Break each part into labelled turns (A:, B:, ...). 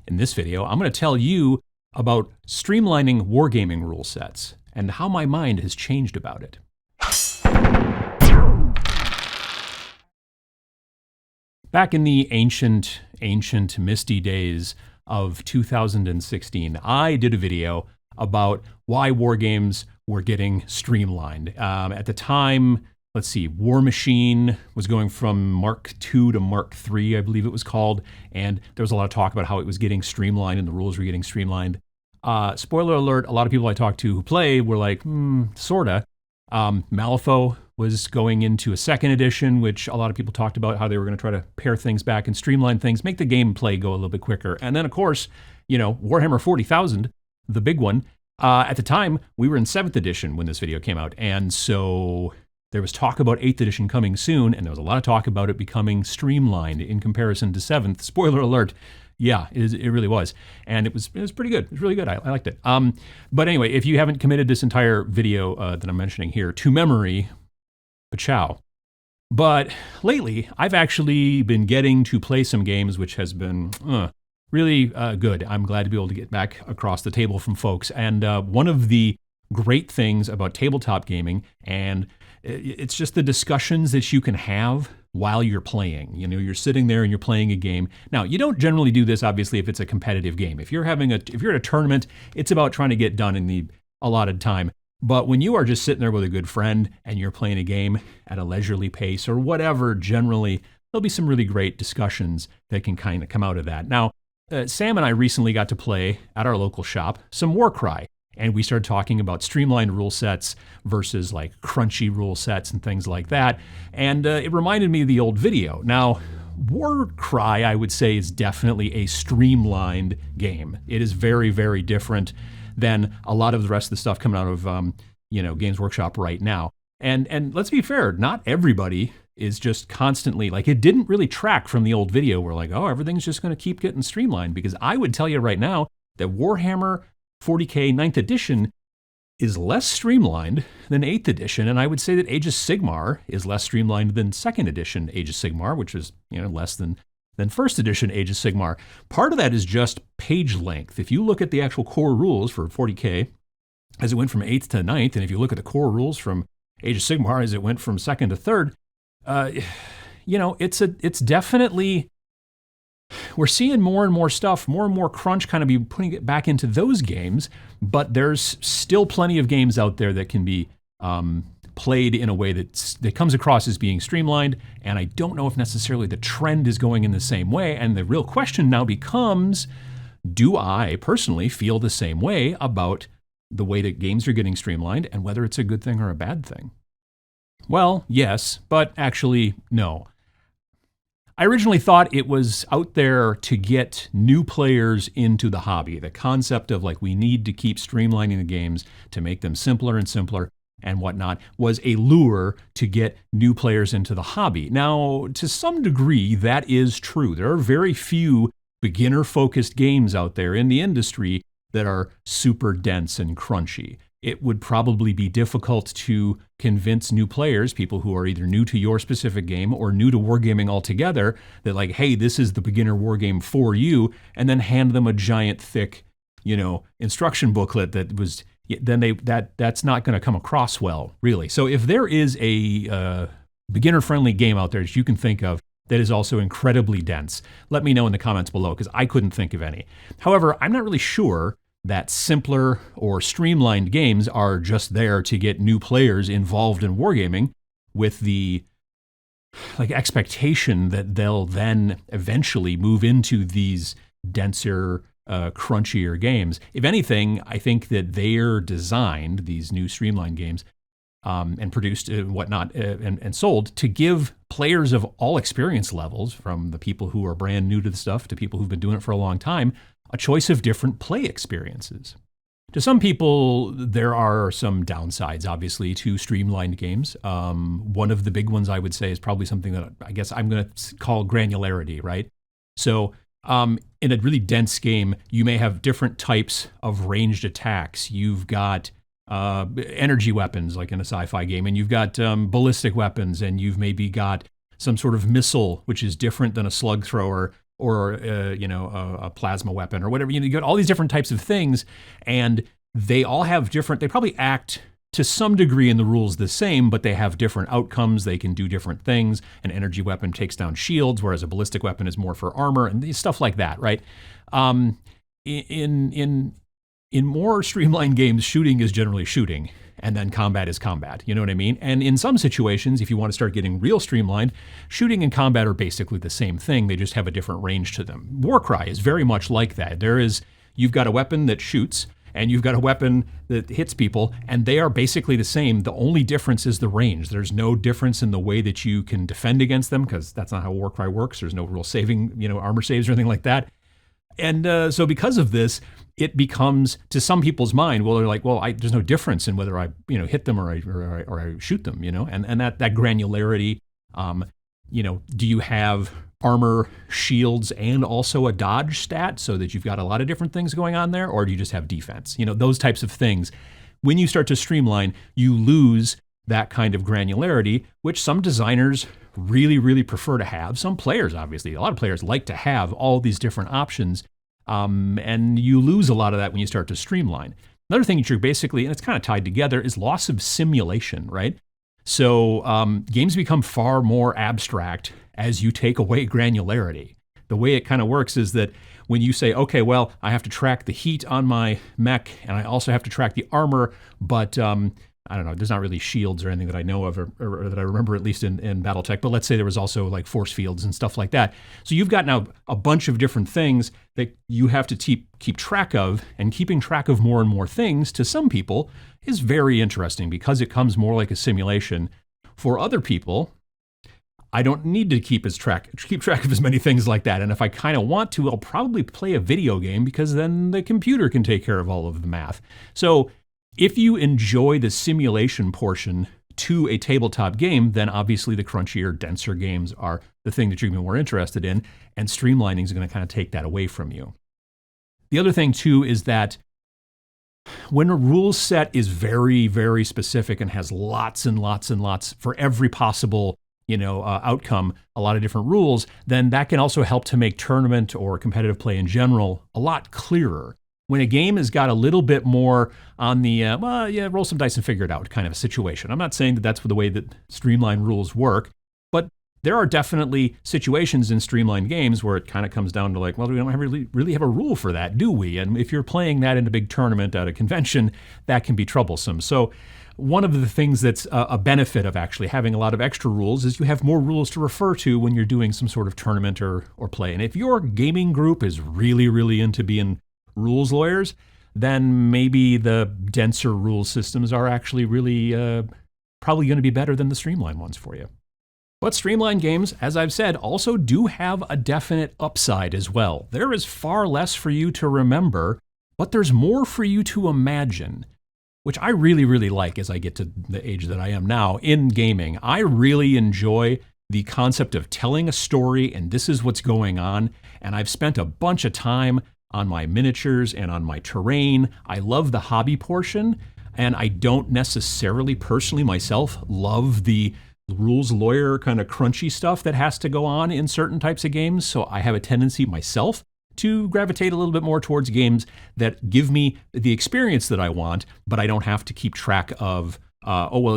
A: In this video, I'm going to tell you about streamlining wargaming rule sets and how my mind has changed about it. Back in the ancient misty days of 2016, I did a video about why wargames were getting streamlined. At the time, let's see, War Machine was going from Mark II to Mark III, I believe it was called, and there was a lot of talk about how it was getting streamlined and the rules were getting streamlined. Spoiler alert, a lot of people I talked to who play were like, sorta. Malifaux was going into a second edition, which a lot of people talked about how they were going to try to pare things back and streamline things, make the gameplay go a little bit quicker. And then, of course, Warhammer 40,000, the big one. At the time, we were in 7th edition when this video came out, and so there was talk about 8th edition coming soon, and there was a lot of talk about it becoming streamlined in comparison to 7th. Spoiler alert, yeah, it really was. And it was pretty good. It was really good. I liked it. But anyway, if you haven't committed this entire video that I'm mentioning here to memory, ciao. But lately, I've actually been getting to play some games, which has been really good. I'm glad to be able to get back across the table from folks. And one of the great things about tabletop gaming, and it's just the discussions that you can have while you're playing. You're sitting there and you're playing a game. Now, you don't generally do this, obviously, if it's a competitive game. If you're at a tournament, it's about trying to get done in the allotted time. But when you are just sitting there with a good friend and you're playing a game at a leisurely pace or whatever, generally, there'll be some really great discussions that can kind of come out of that. Now, Sam and I recently got to play at our local shop some Warcry. And we started talking about streamlined rule sets versus like crunchy rule sets and things like that. And it reminded me of the old video. Now, Warcry, I would say, is definitely a streamlined game. It is very, very different than a lot of the rest of the stuff coming out of Games Workshop right now. And let's be fair, not everybody is just constantly, like, it didn't really track from the old video where like, oh, everything's just going to keep getting streamlined. Because I would tell you right now that Warhammer 40K 9th edition is less streamlined than 8th edition, and I would say that Age of Sigmar is less streamlined than 2nd edition Age of Sigmar, which is less than 1st edition Age of Sigmar. Part of that is just page length. If you look at the actual core rules for 40K as it went from 8th to 9th, and if you look at the core rules from Age of Sigmar as it went from 2nd to 3rd, it's definitely, we're seeing more and more stuff, more and more crunch kind of be putting it back into those games, but there's still plenty of games out there that can be played in a way that comes across as being streamlined, and I don't know if necessarily the trend is going in the same way, and the real question now becomes, do I personally feel the same way about the way that games are getting streamlined and whether it's a good thing or a bad thing? Well, yes, but actually, no. I originally thought it was out there to get new players into the hobby. The concept of like, we need to keep streamlining the games to make them simpler and simpler and whatnot was a lure to get new players into the hobby. Now, to some degree, that is true. There are very few beginner-focused games out there in the industry that are super dense and crunchy. It would probably be difficult to convince new players, people who are either new to your specific game or new to wargaming altogether, that like, hey, this is the beginner wargame for you, and then hand them a giant, thick, instruction booklet that's not going to come across well, really. So if there is a beginner-friendly game out there that you can think of that is also incredibly dense, let me know in the comments below, because I couldn't think of any. However, I'm not really sure that simpler or streamlined games are just there to get new players involved in wargaming with the expectation that they'll then eventually move into these denser, crunchier games. If anything, I think that they're designed, these new streamlined games, and produced and whatnot, and sold to give players of all experience levels, from the people who are brand new to the stuff to people who've been doing it for a long time, a choice of different play experiences. To some people, there are some downsides, obviously, to streamlined games. One of the big ones, I would say, is probably something that I guess I'm going to call granularity, right? So in a really dense game, you may have different types of ranged attacks. You've got energy weapons, like in a sci-fi game, and you've got ballistic weapons, and you've maybe got some sort of missile, which is different than a slug thrower, or a plasma weapon or whatever. You got all these different types of things, and they all have different. They probably act to some degree in the rules the same, but they have different outcomes. They can do different things. An energy weapon takes down shields, whereas a ballistic weapon is more for armor and stuff like that, right? In more streamlined games, shooting is generally shooting, and then combat is combat. You know what I mean? And in some situations, if you want to start getting real streamlined, shooting and combat are basically the same thing. They just have a different range to them. Warcry is very much like that. You've got a weapon that shoots, and you've got a weapon that hits people, and they are basically the same. The only difference is the range. There's no difference in the way that you can defend against them, because that's not how Warcry works. There's no real saving, armor saves or anything like that. And so because of this, it becomes, to some people's mind, well, they're like, well, there's no difference in whether I, hit them or I shoot them, and that granularity, do you have armor, shields, and also a dodge stat so that you've got a lot of different things going on there, or do you just have defense? Those types of things. When you start to streamline, you lose that kind of granularity, which some designers really, really prefer to have. Some players, obviously, a lot of players like to have all these different options, and you lose a lot of that when you start to streamline. Another thing that you're basically, and it's kind of tied together, is loss of simulation, right? So games become far more abstract as you take away granularity. The way it kind of works is that when you say, okay, well, I have to track the heat on my mech, and I also have to track the armor, but I don't know, there's not really shields or anything that I know of or that I remember, at least in Battletech, but let's say there was also like force fields and stuff like that. So you've got now a bunch of different things that you have to keep track of, and keeping track of more and more things to some people is very interesting because it comes more like a simulation. For other people, I don't need to keep track of as many things like that. And if I kind of want to, I'll probably play a video game because then the computer can take care of all of the math. So if you enjoy the simulation portion to a tabletop game, then obviously the crunchier, denser games are the thing that you're going to be more interested in, and streamlining is going to kind of take that away from you. The other thing too is that when a rule set is very, very specific and has lots and lots and lots for every possible outcome, a lot of different rules, then that can also help to make tournament or competitive play in general a lot clearer. When a game has got a little bit more on the, roll some dice and figure it out kind of a situation. I'm not saying that that's the way that streamlined rules work, but there are definitely situations in streamlined games where it kind of comes down to like, well, we don't really have a rule for that, do we? And if you're playing that in a big tournament at a convention, that can be troublesome. So one of the things that's a benefit of actually having a lot of extra rules is you have more rules to refer to when you're doing some sort of tournament or play. And if your gaming group is really, really into being rules lawyers, then maybe the denser rule systems are actually really probably going to be better than the streamlined ones for you. But streamlined games, as I've said, also do have a definite upside as well. There is far less for you to remember, but there's more for you to imagine, which I really, really like as I get to the age that I am now in gaming. I really enjoy the concept of telling a story, and this is what's going on, and I've spent a bunch of time on my miniatures and on my terrain. I love the hobby portion, and I don't necessarily personally myself love the rules lawyer kind of crunchy stuff that has to go on in certain types of games. So I have a tendency myself to gravitate a little bit more towards games that give me the experience that I want, but I don't have to keep track of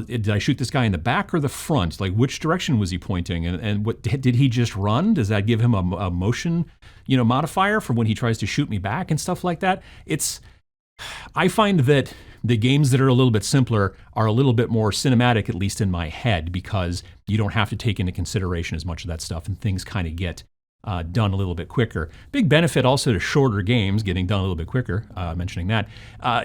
A: did I shoot this guy in the back or the front? Like, which direction was he pointing? And what did he just run? Does that give him a motion, modifier for when he tries to shoot me back and stuff like that? I find that the games that are a little bit simpler are a little bit more cinematic, at least in my head, because you don't have to take into consideration as much of that stuff, and things kind of get done a little bit quicker. Big benefit also to shorter games getting done a little bit quicker, mentioning that.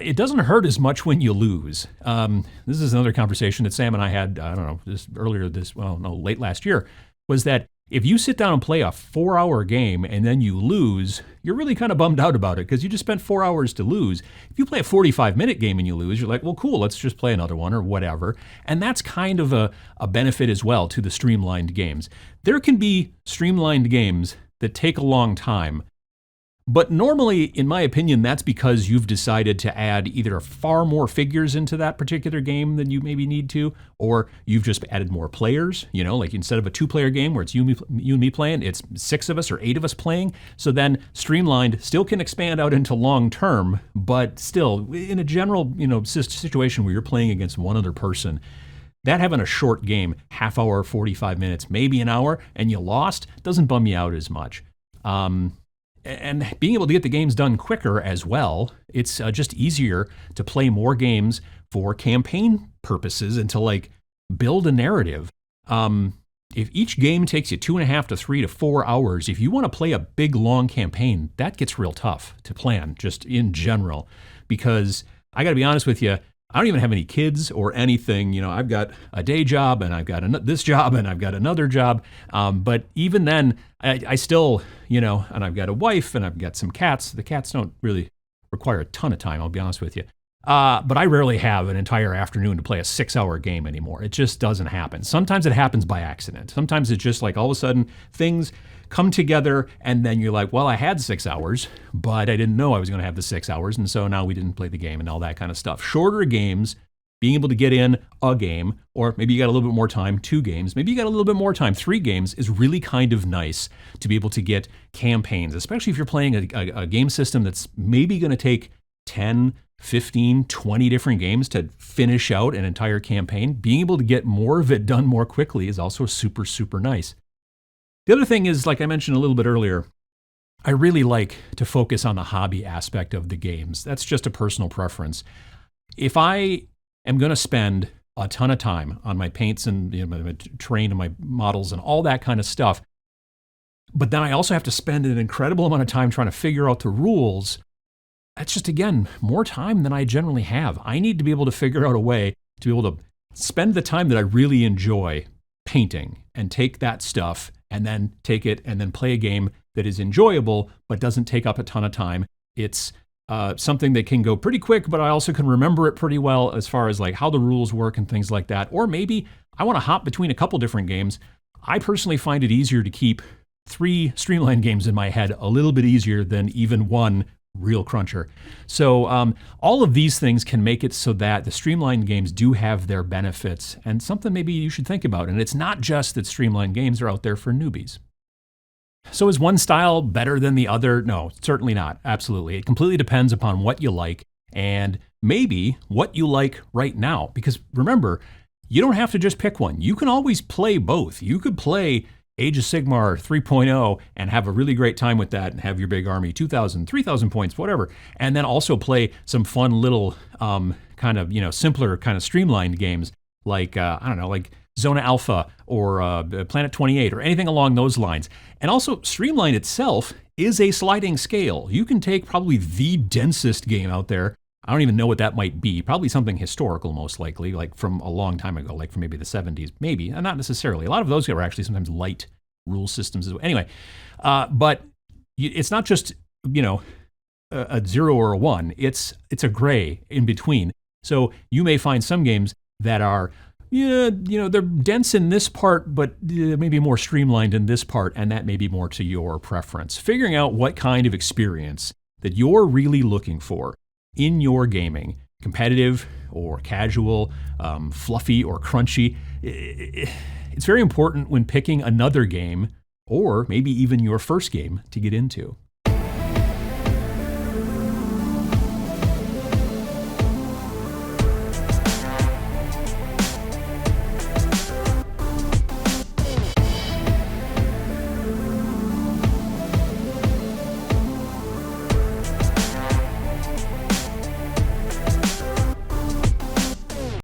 A: It doesn't hurt as much when you lose. This is another conversation that Sam and I had, late last year, was that if you sit down and play a 4-hour game and then you lose, you're really kind of bummed out about it because you just spent 4 hours to lose. If you play a 45-minute game and you lose, you're like, well, cool, let's just play another one or whatever. And that's kind of a benefit as well to the streamlined games. There can be streamlined games that take a long time, But normally, in my opinion, that's because you've decided to add either far more figures into that particular game than you maybe need to, or you've just added more players. You know, like instead of a 2-player game where it's you and me playing, it's 6 of us or 8 of us playing. So then Streamlined still can expand out into long term, but still in a general, situation where you're playing against one other person, that having a short game, half hour, 45 minutes, maybe an hour, and you lost, doesn't bum you out as much. And being able to get the games done quicker as well, it's just easier to play more games for campaign purposes and to like build a narrative. If each game takes you 2.5 to 3 to 4 hours, if you want to play a big long campaign, that gets real tough to plan just in general. Because I got to be honest with you, I don't even have any kids or anything. I've got a day job and I've got this job and I've got another job. But even then, I still, and I've got a wife and I've got some cats. The cats don't really require a ton of time, I'll be honest with you. But I rarely have an entire afternoon to play a 6-hour game anymore. It just doesn't happen. Sometimes it happens by accident. Sometimes it's just like all of a sudden things come together and then you're like, well, I had 6 hours, but I didn't know I was going to have the 6 hours. And so now we didn't play the game and all that kind of stuff. Shorter games, being able to get in a game, or maybe you got a little bit more time, 2 games, maybe you got a little bit more time, 3 games, is really kind of nice to be able to get campaigns, especially if you're playing a game system that's maybe going to take 10, 15, 20 different games to finish out an entire campaign. Being able to get more of it done more quickly is also super, super nice. The other thing is, like I mentioned a little bit earlier, I really like to focus on the hobby aspect of the games. That's just a personal preference. If I am going to spend a ton of time on my paints and my terrain and my models and all that kind of stuff, but then I also have to spend an incredible amount of time trying to figure out the rules, that's just, again, more time than I generally have. I need to be able to figure out a way to be able to spend the time that I really enjoy painting and take that stuff and then take it and then play a game that is enjoyable but doesn't take up a ton of time. It's something that can go pretty quick, but I also can remember it pretty well as far as like how the rules work and things like that. Or maybe I want to hop between a couple different games. I personally find it easier to keep 3 Streamlined games in my head a little bit easier than even one real cruncher. So all of these things can make it so that the Streamlined games do have their benefits and something maybe you should think about. And it's not just that Streamlined games are out there for newbies. So is one style better than the other? No, certainly not. Absolutely. It completely depends upon what you like and maybe what you like right now. Because remember, you don't have to just pick one. You can always play both. You could play Age of Sigmar 3.0 and have a really great time with that and have your big army, 2,000, 3,000 points, whatever. And then also play some fun little kind of, simpler kind of Streamlined games like, like Zona Alpha or Planet 28 or anything along those lines. And also Streamlined itself is a sliding scale. You can take probably the densest game out there. I don't even know what that might be. Probably something historical, most likely, like from a long time ago, like from maybe the 70s, maybe, and not necessarily. A lot of those are actually sometimes light rule systems as well. Anyway, but it's not just, a 0 or a 1. It's a gray in between. So you may find some games that are, they're dense in this part, but maybe more streamlined in this part, and that may be more to your preference. Figuring out what kind of experience that you're really looking for in your gaming, competitive or casual, fluffy or crunchy, it's very important when picking another game or maybe even your first game to get into.